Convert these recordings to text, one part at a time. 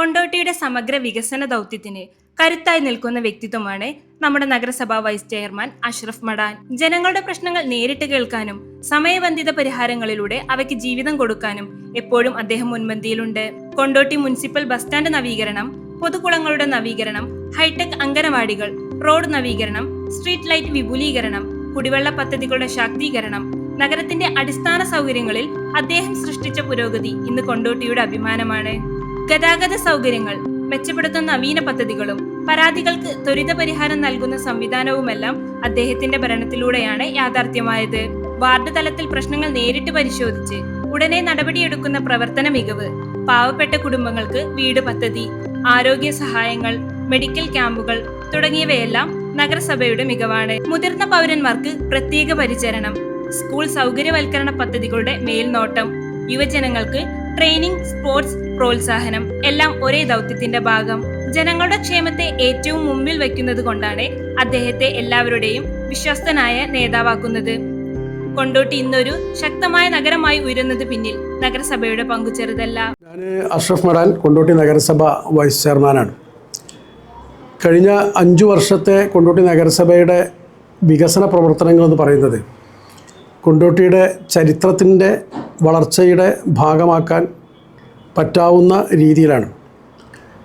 കൊണ്ടോട്ടിയുടെ സമഗ്ര വികസന ദൗത്യത്തിന് കരുത്തായി നിൽക്കുന്ന വ്യക്തിത്വമാണ് നമ്മുടെ നഗരസഭാ വൈസ് ചെയർമാൻ അഷ്റഫ് മടാൻ. ജനങ്ങളുടെ പ്രശ്നങ്ങൾ നേരിട്ട് കേൾക്കാനും സമയബന്ധിത പരിഹാരങ്ങളിലൂടെ അവയ്ക്ക് ജീവിതം കൊടുക്കാനും എപ്പോഴും അദ്ദേഹം മുൻപന്തിയിലുണ്ട്. കൊണ്ടോട്ടി മുനിസിപ്പൽ ബസ് സ്റ്റാൻഡ് നവീകരണം, പൊതുകുളങ്ങളുടെ നവീകരണം, ഹൈടെക് അംഗനവാടികൾ, റോഡ് നവീകരണം, സ്ട്രീറ്റ് ലൈറ്റ് വിപുലീകരണം, കുടിവെള്ള പദ്ധതികളുടെ ശാക്തീകരണം, നഗരത്തിന്റെ അടിസ്ഥാന സൗകര്യങ്ങളിൽ അദ്ദേഹം സൃഷ്ടിച്ച പുരോഗതി ഇന്ന് കൊണ്ടോട്ടിയുടെ അഭിമാനമാണ്. ഗതാഗത സൗകര്യങ്ങൾ മെച്ചപ്പെടുത്തുന്ന നവീന പദ്ധതികളും പരാതികൾക്ക് ത്വരിത പരിഹാരം നൽകുന്ന സംവിധാനവുമെല്ലാം അദ്ദേഹത്തിന്റെ ഭരണത്തിലൂടെയാണ് യാഥാർത്ഥ്യമായത്. വാർഡ് തലത്തിൽ പ്രശ്നങ്ങൾ നേരിട്ട് പരിശോധിച്ച് ഉടനെ നടപടിയെടുക്കുന്ന പ്രവർത്തന മികവ്, പാവപ്പെട്ട കുടുംബങ്ങൾക്ക് വീട് പദ്ധതി, ആരോഗ്യ സഹായങ്ങൾ, മെഡിക്കൽ ക്യാമ്പുകൾ തുടങ്ങിയവയെല്ലാം നഗരസഭയുടെ മികവാണ്. മുതിർന്ന പൗരന്മാർക്ക് പ്രത്യേക പരിചരണം, സ്കൂൾ സൗകര്യവൽക്കരണ പദ്ധതികളുടെ മേൽനോട്ടം, യുവജനങ്ങൾക്ക് ട്രെയിനിങ്, സ്പോർട്സ് പ്രോത്സാഹനം എല്ലാം ഒരേ ദൗത്യത്തിന്റെ ഭാഗം. ജനങ്ങളുടെ ക്ഷേമത്തെ ഏറ്റവും മുമ്പിൽ വയ്ക്കുന്നത് കൊണ്ടാണ് അദ്ദേഹത്തെ എല്ലാവരുടെയും വിശ്വസ്തനായ നേതാവാക്കുന്നത്. കൊണ്ടോട്ടി ഇന്നൊരു ശക്തമായ നഗരമായി ഉയരുന്നത് പിന്നിൽ നഗരസഭയുടെ പങ്കു ചെറുതല്ല. ഞാൻ അഷ്റഫ് മടാൻ, കൊണ്ടോട്ടി നഗരസഭ വൈസ് ചെയർമാനാണ്. കഴിഞ്ഞ 5 വർഷത്തെ കൊണ്ടോട്ടി നഗരസഭയുടെ വികസന പ്രവർത്തനങ്ങൾ എന്ന് പറയുന്നത് കൊണ്ടോട്ടിയുടെ ചരിത്രത്തിൻ്റെ വളർച്ചയുടെ ഭാഗമാക്കാൻ പറ്റാവുന്ന രീതിയിലാണ്.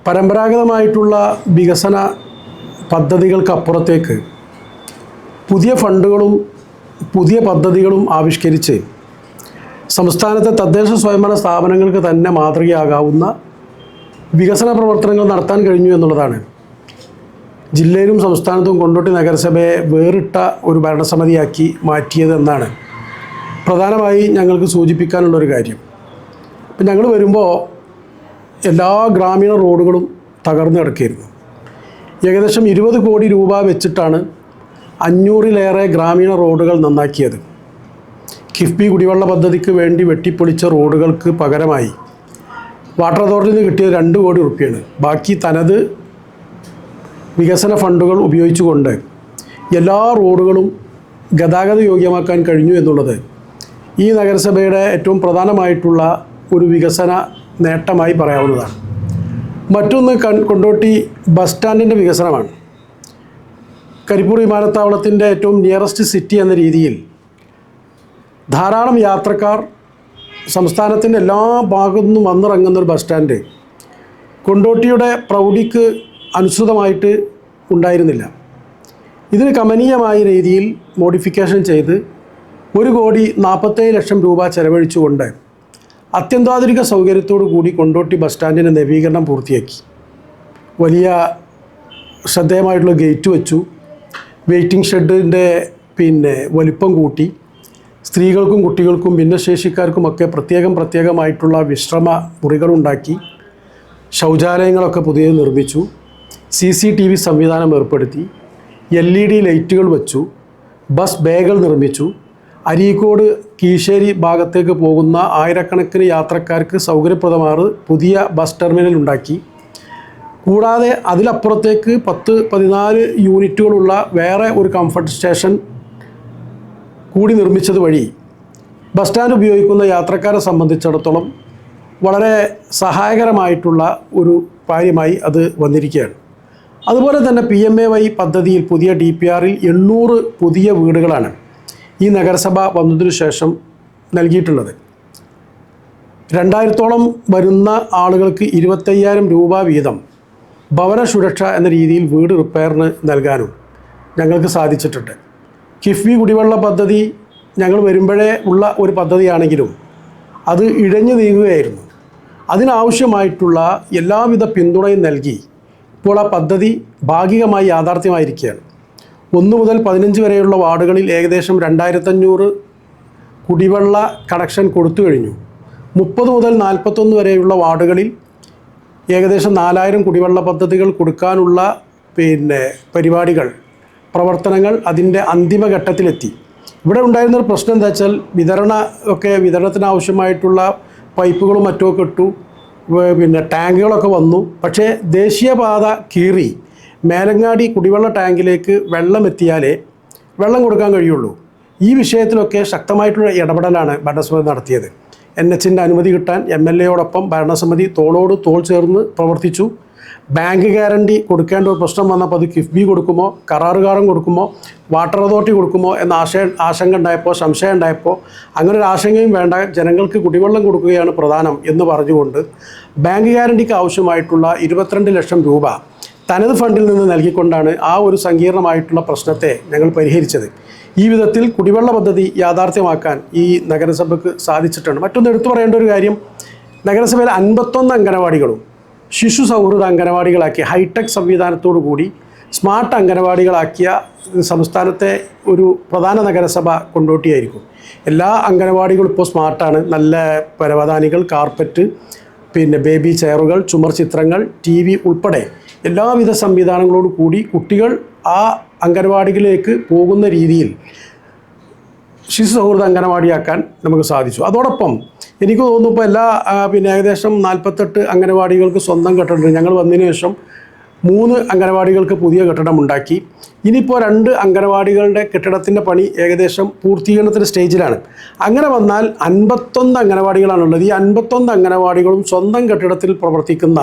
പരമ്പരാഗതമായിട്ടുള്ള വികസന പദ്ധതികൾക്കപ്പുറത്തേക്ക് പുതിയ ഫണ്ടുകളും പുതിയ പദ്ധതികളും ആവിഷ്കരിച്ച് സംസ്ഥാനത്തെ തദ്ദേശ സ്വയംഭരണ സ്ഥാപനങ്ങൾക്ക് തന്നെ മാതൃകയാകാവുന്ന വികസന പ്രവർത്തനങ്ങൾ നടത്താൻ കഴിഞ്ഞു എന്നുള്ളതാണ് ജില്ലയിലും സംസ്ഥാനത്തും കൊണ്ടോട്ടി നഗരസഭയെ വേറിട്ട ഒരു ഭരണസമിതിയാക്കി മാറ്റിയതെന്നാണ് പ്രധാനമായി ഞങ്ങൾക്ക് സൂചിപ്പിക്കാനുള്ളൊരു കാര്യം. ഇപ്പം ഞങ്ങൾ വരുമ്പോൾ എല്ലാ ഗ്രാമീണ റോഡുകളും തകർന്നു കിടക്കുകയായിരുന്നു. ഏകദേശം 20 കോടി രൂപ വെച്ചിട്ടാണ് 500-ലേറെ ഗ്രാമീണ റോഡുകൾ നന്നാക്കിയത്. കിഫ്ബി കുടിവെള്ള പദ്ധതിക്ക് വേണ്ടി വെട്ടിപ്പൊളിച്ച റോഡുകൾക്ക് പകരമായി വാട്ടർ അതോറിറ്റിയിൽ നിന്ന് കിട്ടിയത് 2 കോടി റുപ്യയാണ്. ബാക്കി തനത് വികസന ഫണ്ടുകൾ ഉപയോഗിച്ചുകൊണ്ട് എല്ലാ റോഡുകളും ഗതാഗത യോഗ്യമാക്കാൻ കഴിഞ്ഞു എന്നുള്ളത് ഈ നഗരസഭയുടെ ഏറ്റവും പ്രധാനമായിട്ടുള്ള ഒരു വികസന നേട്ടമായി പറയാവുന്നതാണ്. മറ്റൊന്ന് കൊണ്ടോട്ടി ബസ് സ്റ്റാൻഡിൻ്റെ വികസനമാണ്. കരിപ്പൂർ വിമാനത്താവളത്തിൻ്റെ ഏറ്റവും നിയറസ്റ്റ് സിറ്റി എന്ന രീതിയിൽ ധാരാളം യാത്രക്കാർ സംസ്ഥാനത്തിൻ്റെ എല്ലാ ഭാഗത്തു നിന്നും വന്നിറങ്ങുന്നൊരു ബസ് സ്റ്റാൻഡ് കൊണ്ടോട്ടിയുടെ പ്രൗഢിക്ക് അനുസൃതമായിട്ട് ഉണ്ടായിരുന്നില്ല. ഇതിന് കമനീയമായ രീതിയിൽ മോഡിഫിക്കേഷൻ ചെയ്ത് 1,47,00,000 രൂപ ചെലവഴിച്ചുകൊണ്ട് അത്യന്താധുനിക സൗകര്യത്തോടു കൂടി കൊണ്ടോട്ടി ബസ് സ്റ്റാൻഡിൻ്റെ നവീകരണം പൂർത്തിയാക്കി. വലിയ ശ്രദ്ധേയമായിട്ടുള്ള ഗേറ്റ് വെച്ചു, വെയിറ്റിംഗ് ഷെഡിൻ്റെ വലിപ്പം കൂട്ടി, സ്ത്രീകൾക്കും കുട്ടികൾക്കും ഭിന്നശേഷിക്കാർക്കുമൊക്കെ പ്രത്യേകമായിട്ടുള്ള വിശ്രമ മുറികളുണ്ടാക്കി, ശൗചാലയങ്ങളൊക്കെ പുതിയത് നിർമ്മിച്ചു, CCTV സംവിധാനം ഏർപ്പെടുത്തി, LED ലൈറ്റുകൾ വെച്ചു, ബസ് ബേകൾ നിർമ്മിച്ചു. അരീക്കോട് കീശ്ശേരി ഭാഗത്തേക്ക് പോകുന്ന ആയിരക്കണക്കിന് യാത്രക്കാർക്ക് സൗകര്യപ്രദമാണ് പുതിയ ബസ് ടെർമിനൽ ഉണ്ടാക്കി. കൂടാതെ അതിലപ്പുറത്തേക്ക് 10-14 യൂണിറ്റുകളുള്ള വേറെ ഒരു കംഫർട്ട് സ്റ്റേഷൻ കൂടി നിർമ്മിച്ചത് വഴി ബസ് സ്റ്റാൻഡ് ഉപയോഗിക്കുന്ന യാത്രക്കാരെ സംബന്ധിച്ചിടത്തോളം വളരെ സഹായകരമായിട്ടുള്ള ഒരു കാര്യമായി അത് വന്നിരിക്കുകയാണ്. അതുപോലെ തന്നെ PMAY പദ്ധതിയിൽ പുതിയ DPRൽ 800 പുതിയ വീടുകളാണ് ഈ നഗരസഭ വന്നതിനു ശേഷം നൽകിയിട്ടുള്ളത്. 2000-ഓളം വരുന്ന ആളുകൾക്ക് 25,000 രൂപ വീതം ഭവന സുരക്ഷ എന്ന രീതിയിൽ വീട് റിപ്പയറിന് നൽകാനും ഞങ്ങൾക്ക് സാധിച്ചിട്ടുണ്ട്. കിഫ്ബി കുടിവെള്ള പദ്ധതി ഞങ്ങൾ വരുമ്പോഴേ ഉള്ള ഒരു പദ്ധതിയാണെങ്കിലും അത് ഇഴഞ്ഞു നീങ്ങുകയായിരുന്നു. അതിനാവശ്യമായിട്ടുള്ള എല്ലാവിധ പിന്തുണയും നൽകി ഇപ്പോൾ ആ പദ്ധതി ഭാഗികമായി യാഥാർത്ഥ്യമായിരിക്കുകയാണ്. 1 മുതൽ 15 വരെയുള്ള വാർഡുകളിൽ ഏകദേശം 2500 കുടിവെള്ള കണക്ഷൻ കൊടുത്തു കഴിഞ്ഞു. 30 മുതൽ 41 വരെയുള്ള വാർഡുകളിൽ ഏകദേശം 4000 കുടിവെള്ള പദ്ധതികൾ കൊടുക്കാനുള്ള പരിപാടികൾ, പ്രവർത്തനങ്ങൾ അതിൻ്റെ അന്തിമഘട്ടത്തിലെത്തി. ഇവിടെ ഉണ്ടായിരുന്നൊരു പ്രശ്നം എന്താ വെച്ചാൽ വിതരണത്തിനാവശ്യമായിട്ടുള്ള പൈപ്പുകളും മറ്റുമൊക്കെ ഇട്ടു, ടാങ്കുകളൊക്കെ വന്നു. പക്ഷേ ദേശീയപാത കീറി മേലങ്ങാടി കുടിവെള്ള ടാങ്കിലേക്ക് വെള്ളം എത്തിയാലേ വെള്ളം കൊടുക്കാൻ കഴിയുള്ളൂ. ഈ വിഷയത്തിലൊക്കെ ശക്തമായിട്ടുള്ള ഇടപെടലാണ് ഭരണസമിതി നടത്തിയത്. NHൻ്റെ അനുമതി കിട്ടാൻ MLAയോടൊപ്പം ഭരണസമിതി തോളോട് തോൾ ചേർന്ന് പ്രവർത്തിച്ചു. ബാങ്ക് ഗ്യാരണ്ടി കൊടുക്കേണ്ട ഒരു പ്രശ്നം വന്നപ്പോൾ അത് കിഫ്ബി കൊടുക്കുമോ, കരാറുകാരൻ കൊടുക്കുമോ, വാട്ടർ അതോറിറ്റി കൊടുക്കുമോ എന്ന ആശങ്ക ഉണ്ടായപ്പോൾ, സംശയം ഉണ്ടായപ്പോൾ അങ്ങനെ ഒരു ആശങ്കയും വേണ്ട, ജനങ്ങൾക്ക് കുടിവെള്ളം കൊടുക്കുകയാണ് പ്രധാനം എന്ന് പറഞ്ഞുകൊണ്ട് ബാങ്ക് ഗ്യാരണ്ടിക്ക് ആവശ്യമായിട്ടുള്ള 22 ലക്ഷം രൂപ തനത് ഫണ്ടിൽ നിന്ന് നൽകിക്കൊണ്ടാണ് ആ ഒരു സങ്കീർണമായിട്ടുള്ള പ്രശ്നത്തെ ഞങ്ങൾ പരിഹരിച്ചത്. ഈ വിധത്തിൽ കുടിവെള്ള പദ്ധതി യാഥാർത്ഥ്യമാക്കാൻ ഈ നഗരസഭയ്ക്ക് സാധിച്ചിട്ടുണ്ട്. മറ്റൊന്ന് എടുത്തു പറയേണ്ട ഒരു കാര്യം, നഗരസഭയിലെ 51 അംഗനവാടികളും ശിശു സൗഹൃദ അംഗനവാടികളാക്കിയ ഹൈടെക് സംവിധാനത്തോടു കൂടി സ്മാർട്ട് അംഗനവാടികളാക്കിയ സംസ്ഥാനത്തെ ഒരു പ്രധാന നഗരസഭ കൊണ്ടോട്ടിയായിരിക്കും. എല്ലാ അംഗനവാടികളും ഇപ്പോൾ സ്മാർട്ടാണ്. നല്ല പരവതാനികൾ, കാർപ്പറ്റ്, പിന്നെ ബേബി ചെയറുകൾ, ചുമർ ചിത്രങ്ങൾ, TV ഉൾപ്പെടെ എല്ലാവിധ സംവിധാനങ്ങളോട് കൂടി കുട്ടികൾ ആ അംഗനവാടികളിലേക്ക് പോകുന്ന രീതിയിൽ ശിശു സൗഹൃദ അംഗനവാടിയാക്കാൻ നമുക്ക് സാധിച്ചു. അതോടൊപ്പം എനിക്ക് തോന്നുന്നു ഇപ്പോൾ എല്ലാ ഏകദേശം 48 അംഗനവാടികൾക്ക് സ്വന്തം കെട്ടിടമുണ്ട്. ഞങ്ങൾ വന്നതിന് ശേഷം 3 അംഗനവാടികൾക്ക് പുതിയ കെട്ടിടമുണ്ടാക്കി. ഇനിയിപ്പോൾ 2 അംഗനവാടികളുടെ കെട്ടിടത്തിൻ്റെ പണി ഏകദേശം പൂർത്തീകരണത്തിൻ്റെ സ്റ്റേജിലാണ്. അങ്ങനെ വന്നാൽ 51 അംഗനവാടികളാണുള്ളത്. ഈ 51 അംഗനവാടികളും സ്വന്തം കെട്ടിടത്തിൽ പ്രവർത്തിക്കുന്ന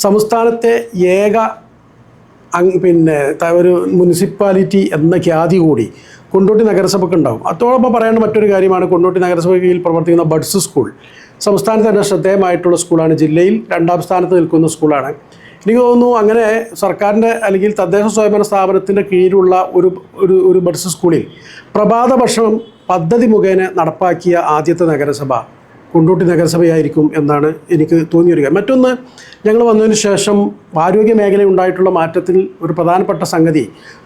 സംസ്ഥാനത്തെ ഏക ഒരു മുനിസിപ്പാലിറ്റി എന്ന ഖ്യാതി കൂടി കൊണ്ടോട്ടി നഗരസഭയ്ക്ക് ഉണ്ടാകും. അതോടൊപ്പം പറയേണ്ട മറ്റൊരു കാര്യമാണ്, കൊണ്ടോട്ടി നഗരസഭയിൽ പ്രവർത്തിക്കുന്ന ബഡ്സ് സ്കൂൾ സംസ്ഥാനത്ത് തന്നെ ശ്രദ്ധേയമായിട്ടുള്ള സ്കൂളാണ്. ജില്ലയിൽ 2ാം സ്ഥാനത്ത് നിൽക്കുന്ന സ്കൂളാണ്. എനിക്ക് തോന്നുന്നു അങ്ങനെ സർക്കാരിൻ്റെ അല്ലെങ്കിൽ തദ്ദേശ സ്വയംഭരണ സ്ഥാപനത്തിൻ്റെ കീഴിലുള്ള ഒരു ബഡ്സ് സ്കൂളിൽ പ്രഭാത ഭക്ഷണം പദ്ധതി മുഖേന നടപ്പാക്കിയ ആദ്യത്തെ നഗരസഭ കൊണ്ടോട്ടി നഗരസഭയായിരിക്കും എന്നാണ് എനിക്ക് തോന്നിയൊരു കാര്യം. മറ്റൊന്ന്, ഞങ്ങൾ വന്നതിന് ശേഷം ആരോഗ്യ മേഖലയിൽ ഉണ്ടായിട്ടുള്ള മാറ്റത്തിൽ ഒരു പ്രധാനപ്പെട്ട സംഗതി,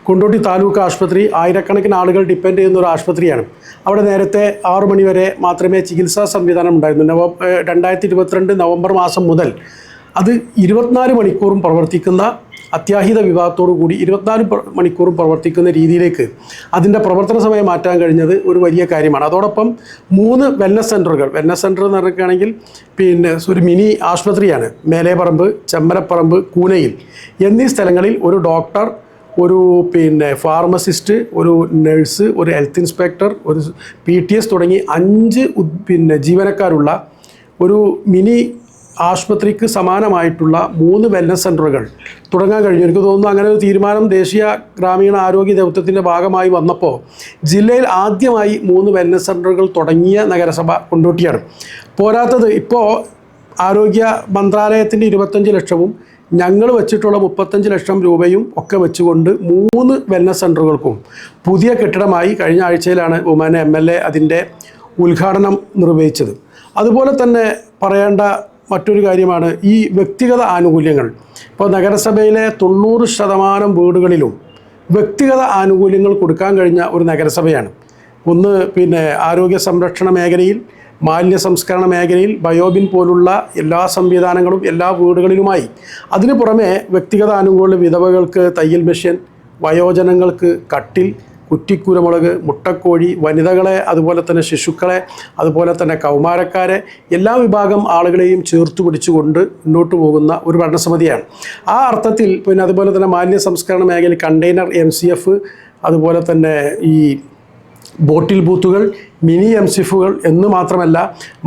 കൊണ്ടോട്ടി താലൂക്ക് ആശുപത്രി ആയിരക്കണക്കിന് ആളുകൾ ഡിപ്പെൻഡ് ചെയ്യുന്ന ഒരു ആശുപത്രിയാണ്. അവിടെ നേരത്തെ 6 മണി വരെ മാത്രമേ ചികിത്സാ സംവിധാനം ഉണ്ടായിരുന്നു. 2022 നവംബർ മാസം മുതൽ അത് 24 മണിക്കൂറും പ്രവർത്തിക്കുന്ന അത്യാഹിത വിഭാഗത്തോടു കൂടി 24 മണിക്കൂറും പ്രവർത്തിക്കുന്ന രീതിയിലേക്ക് അതിൻ്റെ പ്രവർത്തന സമയം മാറ്റാൻ കഴിഞ്ഞത് ഒരു വലിയ കാര്യമാണ്. അതോടൊപ്പം 3 വെൽനസ് സെൻ്ററുകൾ, വെൽനസ് സെൻ്റർ എന്ന് പറയുകയാണെങ്കിൽ ഒരു മിനി ആശുപത്രിയാണ്. മേലേപ്പറമ്പ്, ചെമ്മലപ്പറമ്പ്, കൂനയിൽ എന്നീ സ്ഥലങ്ങളിൽ ഒരു ഡോക്ടർ, ഒരു ഫാർമസിസ്റ്റ്, ഒരു നഴ്സ്, ഒരു ഹെൽത്ത് ഇൻസ്പെക്ടർ, ഒരു PTS തുടങ്ങി 5 ജീവനക്കാരുള്ള ഒരു മിനി ആശുപത്രിക്ക് സമാനമായിട്ടുള്ള 3 വെൽനസ് സെൻ്ററുകൾ തുടങ്ങാൻ കഴിഞ്ഞു. എനിക്ക് തോന്നുന്നു അങ്ങനെ ഒരു തീരുമാനം ദേശീയ ഗ്രാമീണ ആരോഗ്യ ദൗത്യത്തിൻ്റെ ഭാഗമായി വന്നപ്പോൾ ജില്ലയിൽ ആദ്യമായി 3 വെൽനസ് സെൻ്ററുകൾ തുടങ്ങിയ നഗരസഭ കൊണ്ടോട്ടിയാണ്. പോരാത്തത് ഇപ്പോൾ ആരോഗ്യ മന്ത്രാലയത്തിൻ്റെ 25 ലക്ഷവും ഞങ്ങൾ വെച്ചിട്ടുള്ള 35 ലക്ഷം രൂപയും ഒക്കെ വെച്ചുകൊണ്ട് 3 വെൽനസ് സെൻ്ററുകൾക്കും പുതിയ കെട്ടിടമായി കഴിഞ്ഞ ആഴ്ചയിലാണ് ബഹുമാന MLA അതിൻ്റെ ഉദ്ഘാടനം നിർവഹിച്ചത്. അതുപോലെ തന്നെ പറയേണ്ട മറ്റൊരു കാര്യമാണ് ഈ വ്യക്തിഗത ആനുകൂല്യങ്ങൾ. ഇപ്പോൾ നഗരസഭയിലെ 90% വീടുകളിലും വ്യക്തിഗത ആനുകൂല്യങ്ങൾ കൊടുക്കാൻ കഴിഞ്ഞ ഒരു നഗരസഭയാണ്. ഒന്ന് ആരോഗ്യ സംരക്ഷണ മേഖലയിൽ, മാലിന്യ സംസ്കരണ മേഖലയിൽ ബയോബിൻ പോലുള്ള എല്ലാ സംവിധാനങ്ങളും എല്ലാ വീടുകളിലുമായി. അതിനു പുറമെ വ്യക്തിഗത ആനുകൂല്യ വിധവകൾക്ക് തയ്യൽ മെഷീൻ, വയോജനങ്ങൾക്ക് കട്ടിൽ, കുറ്റിക്കുരുമുളക്, മുട്ടക്കോഴി, വനിതകളെ, അതുപോലെ തന്നെ ശിശുക്കളെ, അതുപോലെ തന്നെ കൗമാരക്കാരെ, എല്ലാ വിഭാഗം ആളുകളെയും ചേർത്ത് പിടിച്ചുകൊണ്ട് മുന്നോട്ട് പോകുന്ന ഒരു ഭരണസമിതിയാണ്. ആ അർത്ഥത്തിൽ അതുപോലെ തന്നെ മാലിന്യ സംസ്കരണ മേഖലയിൽ കണ്ടെയ്നർ MCF, അതുപോലെ തന്നെ ഈ ബോട്ടിൽ ബൂത്തുകൾ, മിനി MCFകൾ എന്ന് മാത്രമല്ല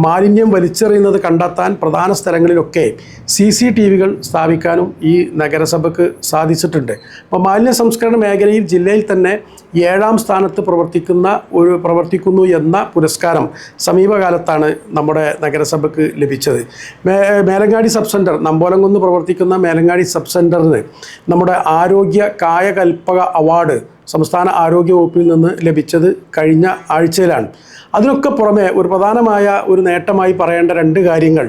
മാലിന്യം വലിച്ചെറിയുന്നത് കണ്ടെത്താൻ പ്രധാന സ്ഥലങ്ങളിലൊക്കെ CCTVകൾ സ്ഥാപിക്കാനും ഈ നഗരസഭയ്ക്ക് സാധിച്ചിട്ടുണ്ട്. അപ്പോൾ മാലിന്യ സംസ്കരണ മേഖലയിൽ ജില്ലയിൽ തന്നെ 7ാം സ്ഥാനത്ത് പ്രവർത്തിക്കുന്നു എന്ന പുരസ്കാരം സമീപകാലത്താണ് നമ്മുടെ നഗരസഭയ്ക്ക് ലഭിച്ചത്. മേലങ്ങാടി സബ് സെൻറ്റർ, നമ്പോലംകുന്ന് പ്രവർത്തിക്കുന്ന മേലങ്ങാടി സബ് സെൻറ്ററിന് നമ്മുടെ ആരോഗ്യ കായകൽപ്പക അവാർഡ് സംസ്ഥാന ആരോഗ്യ വകുപ്പിൽ നിന്ന് ലഭിച്ചത് കഴിഞ്ഞ ആഴ്ചയിലാണ്. അതിനൊക്കെ പുറമെ ഒരു പ്രധാനമായ ഒരു നേട്ടമായി പറയേണ്ട 2 കാര്യങ്ങൾ.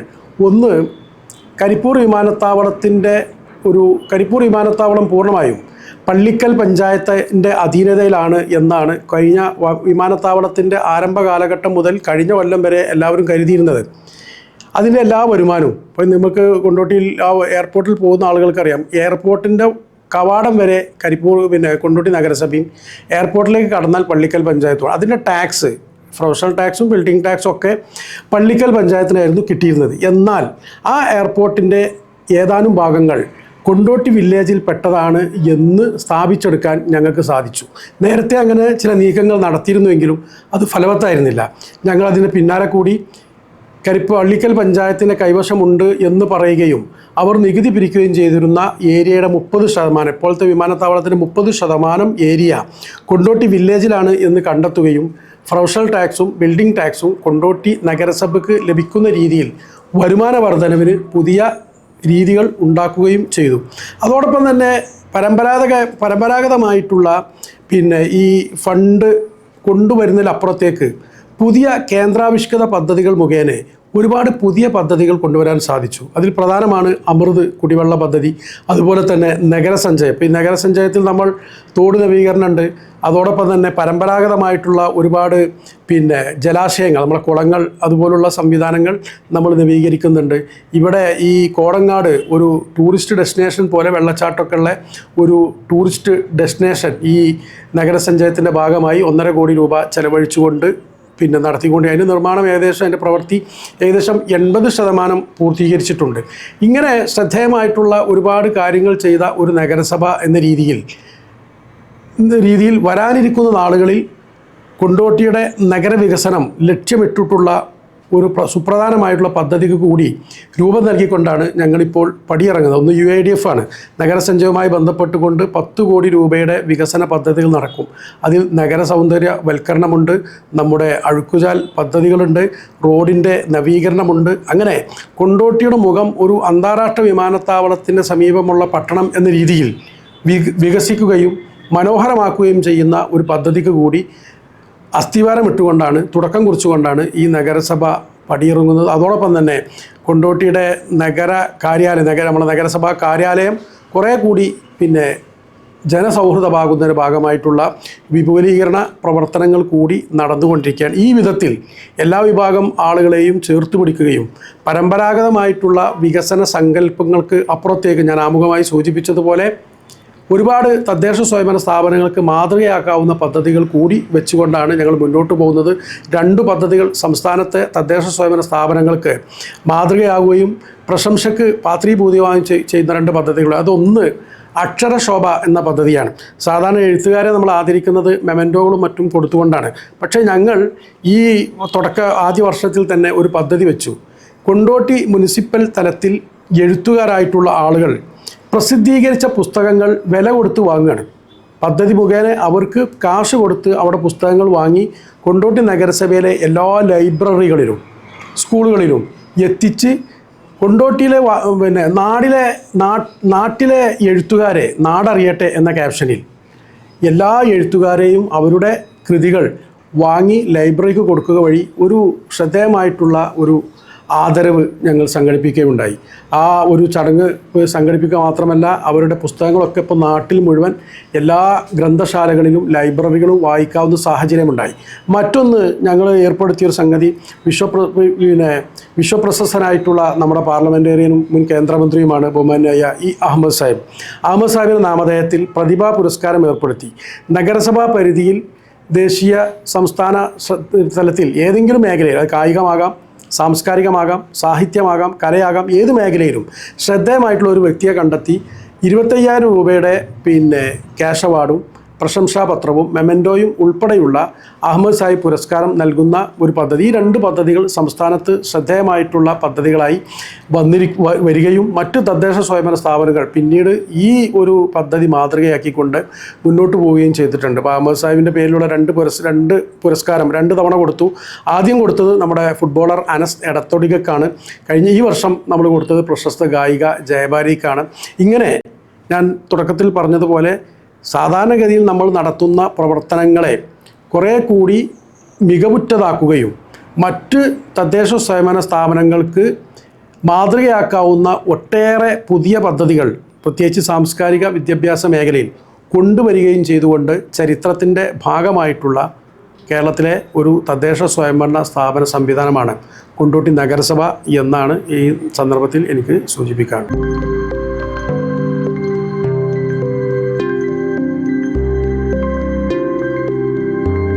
ഒന്ന്, കരിപ്പൂർ വിമാനത്താവളം പൂർണ്ണമായും പള്ളിക്കൽ പഞ്ചായത്തിൻ്റെ അധീനതയിലാണ് എന്നാണ് കഴിഞ്ഞ വിമാനത്താവളത്തിൻ്റെ ആരംഭ കാലഘട്ടം മുതൽ കഴിഞ്ഞ കൊല്ലം വരെ എല്ലാവരും കരുതിയിരുന്നത്. അതിൻ്റെ എല്ലാ വരുമാനവും ഇപ്പോൾ നമുക്ക് കൊണ്ടോട്ടിയിൽ എയർപോർട്ടിൽ പോകുന്ന ആളുകൾക്കറിയാം, എയർപോർട്ടിൻ്റെ കവാടം വരെ കൊണ്ടോട്ടി നഗരസഭയും, എയർപോർട്ടിലേക്ക് കടന്നാൽ പള്ളിക്കൽ പഞ്ചായത്തും. അതിൻ്റെ ടാക്സ്, പ്രൊഫഷണൽ ടാക്സും ബിൽഡിംഗ് ടാക്സും ഒക്കെ പള്ളിക്കൽ പഞ്ചായത്തിനായിരുന്നു കിട്ടിയിരുന്നത്. എന്നാൽ ആ എയർപോർട്ടിൻ്റെ ഏതാനും ഭാഗങ്ങൾ കൊണ്ടോട്ടി വില്ലേജിൽ പെട്ടതാണ് എന്ന് സ്ഥാപിച്ചെടുക്കാൻ ഞങ്ങൾക്ക് സാധിച്ചു. നേരത്തെ അങ്ങനെ ചില നീക്കങ്ങൾ നടത്തിയിരുന്നുവെങ്കിലും അത് ഫലവത്തായിരുന്നില്ല. ഞങ്ങളതിന് പിന്നാലെ കൂടി പള്ളിക്കൽ പഞ്ചായത്തിൻ്റെ കൈവശമുണ്ട് എന്ന് പറയുകയും അവർ നികുതി പിരിക്കുകയും ചെയ്തിരുന്ന ഏരിയയുടെ 30%, ഇപ്പോഴത്തെ വിമാനത്താവളത്തിൻ്റെ 30% ഏരിയ കൊണ്ടോട്ടി വില്ലേജിലാണ് എന്ന് കണ്ടെത്തുകയും പ്രൊഫഷണൽ ടാക്സും ബിൽഡിംഗ് ടാക്സും കൊണ്ടോട്ടി നഗരസഭയ്ക്ക് ലഭിക്കുന്ന രീതിയിൽ വരുമാന വർധനവിന് പുതിയ രീതികൾ ഉണ്ടാക്കുകയും ചെയ്തു. അതോടൊപ്പം തന്നെ പരമ്പരാഗതമായിട്ടുള്ള ഈ ഫണ്ട് കൊണ്ടുവരുന്നതിലപ്പുറത്തേക്ക് പുതിയ കേന്ദ്രാവിഷ്കൃത പദ്ധതികൾ മുഖേന ഒരുപാട് പുതിയ പദ്ധതികൾ കൊണ്ടുവരാൻ സാധിച്ചു. അതിൽ പ്രധാനമാണ് അമൃത് കുടിവെള്ള പദ്ധതി, അതുപോലെ തന്നെ നഗരസഞ്ചയം. ഈ നഗരസഞ്ചയത്തിൽ നമ്മൾ തോട് നവീകരണമുണ്ട്, അതോടൊപ്പം തന്നെ പരമ്പരാഗതമായിട്ടുള്ള ഒരുപാട് ജലാശയങ്ങൾ, നമ്മളെ കുളങ്ങൾ, അതുപോലുള്ള സംവിധാനങ്ങൾ നമ്മൾ നവീകരിക്കുന്നുണ്ട്. ഇവിടെ ഈ കോടങ്ങാട് ഒരു ടൂറിസ്റ്റ് ഡെസ്റ്റിനേഷൻ പോലെ വെള്ളച്ചാട്ടമൊക്കെ ഉള്ള ഒരു ടൂറിസ്റ്റ് ഡെസ്റ്റിനേഷൻ ഈ നഗരസഞ്ചയത്തിൻ്റെ ഭാഗമായി 1.5 കോടി രൂപ ചെലവഴിച്ചുകൊണ്ട് നടത്തിക്കൊണ്ട് അതിൻ്റെ നിർമ്മാണം അതിൻ്റെ പ്രവൃത്തി ഏകദേശം 80% പൂർത്തീകരിച്ചിട്ടുണ്ട്. ഇങ്ങനെ ശ്രദ്ധേയമായിട്ടുള്ള ഒരുപാട് കാര്യങ്ങൾ ചെയ്ത ഒരു നഗരസഭ എന്ന രീതിയിൽ വരാനിരിക്കുന്ന നാളുകളിൽ കൊണ്ടോട്ടിയുടെ നഗരവികസനം ലക്ഷ്യമിട്ടിട്ടുള്ള ഒരു സുപ്രധാനമായിട്ടുള്ള പദ്ധതിക്ക് കൂടി രൂപം നൽകിക്കൊണ്ടാണ് ഞങ്ങളിപ്പോൾ പടിയിറങ്ങുന്നത്. ഒന്ന് UIDF ആണ്. നഗരസഞ്ചയവുമായി ബന്ധപ്പെട്ടുകൊണ്ട് 10 കോടി രൂപയുടെ വികസന പദ്ധതികൾ നടക്കും. അതിൽ നഗര സൗന്ദര്യവൽക്കരണമുണ്ട്, നമ്മുടെ അഴുക്കുചാൽ പദ്ധതികളുണ്ട്, റോഡിൻ്റെ നവീകരണമുണ്ട്. അങ്ങനെ കൊണ്ടോട്ടിയുടെ മുഖം ഒരു അന്താരാഷ്ട്ര വിമാനത്താവളത്തിൻ്റെ സമീപമുള്ള പട്ടണം എന്ന രീതിയിൽ വികസിക്കുകയും മനോഹരമാക്കുകയും ചെയ്യുന്ന ഒരു പദ്ധതിക്ക് കൂടി അസ്ഥിവാരം ഇട്ടുകൊണ്ടാണ്, തുടക്കം കുറിച്ചുകൊണ്ടാണ് ഈ നഗരസഭ പടിയിറങ്ങുന്നത്. അതോടൊപ്പം തന്നെ കൊണ്ടോട്ടിയുടെ നമ്മുടെ നഗരസഭാ കാര്യാലയം കുറേ കൂടി ജനസൗഹൃദമാകുന്നതിന് ഭാഗമായിട്ടുള്ള വിപുലീകരണ പ്രവർത്തനങ്ങൾ കൂടി നടന്നുകൊണ്ടിരിക്കുകയാണ്. ഈ വിധത്തിൽ എല്ലാ വിഭാഗം ആളുകളെയും ചേർത്ത് പിടിക്കുകയും പരമ്പരാഗതമായിട്ടുള്ള വികസന സങ്കല്പങ്ങൾക്ക് അപ്പുറത്തേക്ക് ഞാൻ ആമുഖമായി സൂചിപ്പിച്ചതുപോലെ ഒരുപാട് തദ്ദേശ സ്വയംഭരണ സ്ഥാപനങ്ങൾക്ക് മാതൃകയാക്കാവുന്ന പദ്ധതികൾ കൂടി വെച്ചുകൊണ്ടാണ് ഞങ്ങൾ മുന്നോട്ട് പോകുന്നത്. 2 പദ്ധതികൾ സംസ്ഥാനത്തെ തദ്ദേശ സ്വയംഭരണ സ്ഥാപനങ്ങൾക്ക് മാതൃകയാകുകയും പ്രശംസയ്ക്ക് പാത്രീഭൂതമായും ചെയ്യുന്ന 2 പദ്ധതികൾ. അതൊന്ന് അക്ഷരശോഭ എന്ന പദ്ധതിയാണ്. സാധാരണ എഴുത്തുകാരെ നമ്മൾ ആദരിക്കുന്നത് മെമൻറ്റോകളും മറ്റും കൊടുത്തുകൊണ്ടാണ്. പക്ഷേ ഞങ്ങൾ ഈ ആദ്യ വർഷത്തിൽ തന്നെ ഒരു പദ്ധതി വെച്ചു. കൊണ്ടോട്ടി മുനിസിപ്പൽ തലത്തിൽ എഴുത്തുകാരായിട്ടുള്ള ആളുകൾ പ്രസിദ്ധീകരിച്ച പുസ്തകങ്ങൾ വില കൊടുത്ത് വാങ്ങുകയാണ്. പദ്ധതി മുഖേന അവർക്ക് കാശ് കൊടുത്ത് അവിടെ പുസ്തകങ്ങൾ വാങ്ങി കൊണ്ടോട്ടി നഗരസഭയിലെ എല്ലാ ലൈബ്രറികളിലും സ്കൂളുകളിലും എത്തിച്ച് കൊണ്ടോട്ടിയിലെ നാട്ടിലെ എഴുത്തുകാരെ നാടറിയട്ടെ എന്ന ക്യാപ്ഷനിൽ എല്ലാ എഴുത്തുകാരെയും അവരുടെ കൃതികൾ വാങ്ങി ലൈബ്രറിക്ക് കൊടുക്കുക വഴി ഒരു ശ്രദ്ധേയമായിട്ടുള്ള ഒരു ആദരവ് ഞങ്ങൾ സംഘടിപ്പിക്കുകയുണ്ടായി. ആ ഒരു ചടങ്ങ് സംഘടിപ്പിക്കുക മാത്രമല്ല, അവരുടെ പുസ്തകങ്ങളൊക്കെ ഇപ്പോൾ നാട്ടിൽ മുഴുവൻ എല്ലാ ഗ്രന്ഥശാലകളിലും ലൈബ്രറികളും വായിക്കാവുന്ന സാഹചര്യമുണ്ടായി. മറ്റൊന്ന് ഞങ്ങൾ ഏർപ്പെടുത്തിയൊരു സംഗതി, വിശ്വപ്രശസ്തനായിട്ടുള്ള നമ്മുടെ പാർലമെൻറ്റേറിയനും മുൻ കേന്ദ്രമന്ത്രിയുമാണ് ബഹുമാന്യായ അഹമ്മദ് സാഹിബിൻ്റെ നാമധേയത്തിൽ പ്രതിഭാ പുരസ്കാരം ഏർപ്പെടുത്തി. നഗരസഭാ പരിധിയിൽ ദേശീയ സംസ്ഥാന തലത്തിൽ ഏതെങ്കിലും മേഖലയിൽ, അത് കായികമാകാം, സാംസ്കാരികമാകാം, സാഹിത്യമാകാം, കലയാകാം, ഏത് മേഖലയിലും ശ്രദ്ധേയമായിട്ടുള്ള ഒരു വ്യക്തിയെ കണ്ടെത്തി 25,000 രൂപയുടെ ക്യാഷ് അവാർഡും പ്രശംസാപത്രവും മെമൻറ്റോയും ഉൾപ്പെടെയുള്ള അഹമ്മദ് സാഹിബ് പുരസ്കാരം നൽകുന്ന ഒരു പദ്ധതി. ഈ 2 പദ്ധതികൾ സംസ്ഥാനത്ത് ശ്രദ്ധേയമായിട്ടുള്ള പദ്ധതികളായി വരികയും മറ്റ് തദ്ദേശ സ്വയംഭരണ സ്ഥാപനങ്ങൾ പിന്നീട് ഈ ഒരു പദ്ധതി മാതൃകയാക്കിക്കൊണ്ട് മുന്നോട്ട് പോവുകയും ചെയ്തിട്ടുണ്ട്. അപ്പോൾ അഹമ്മദ് സാഹിബിൻ്റെ പേരിലുള്ള 2 പുരസ്കാരം 2 തവണ കൊടുത്തു. ആദ്യം കൊടുത്തത് നമ്മുടെ ഫുട്ബോളർ അനസ് എടത്തൊടികക്കാണ്. ഈ വർഷം നമ്മൾ കൊടുത്തത് പ്രശസ്ത ഗായിക ജയഭാരിക്കാണ്. ഇങ്ങനെ ഞാൻ തുടക്കത്തിൽ പറഞ്ഞതുപോലെ സാധാരണഗതിയിൽ നമ്മൾ നടത്തുന്ന പ്രവർത്തനങ്ങളെ കുറേ കൂടി മികവുറ്റതാക്കുകയും മറ്റ് തദ്ദേശ സ്വയംഭരണ സ്ഥാപനങ്ങൾക്ക് മാതൃകയാക്കാവുന്ന ഒട്ടേറെ പുതിയ പദ്ധതികൾ പ്രത്യേകിച്ച് സാംസ്കാരിക വിദ്യാഭ്യാസ മേഖലയിൽ കൊണ്ടുവരികയും ചെയ്തുകൊണ്ട് ചരിത്രത്തിൻ്റെ ഭാഗമായിട്ടുള്ള കേരളത്തിലെ ഒരു തദ്ദേശ സ്വയംഭരണ സ്ഥാപന സംവിധാനമാണ് കൊണ്ടോട്ടി നഗരസഭ എന്നാണ് ഈ സന്ദർഭത്തിൽ എനിക്ക് സൂചിപ്പിക്കാനുള്ളത്.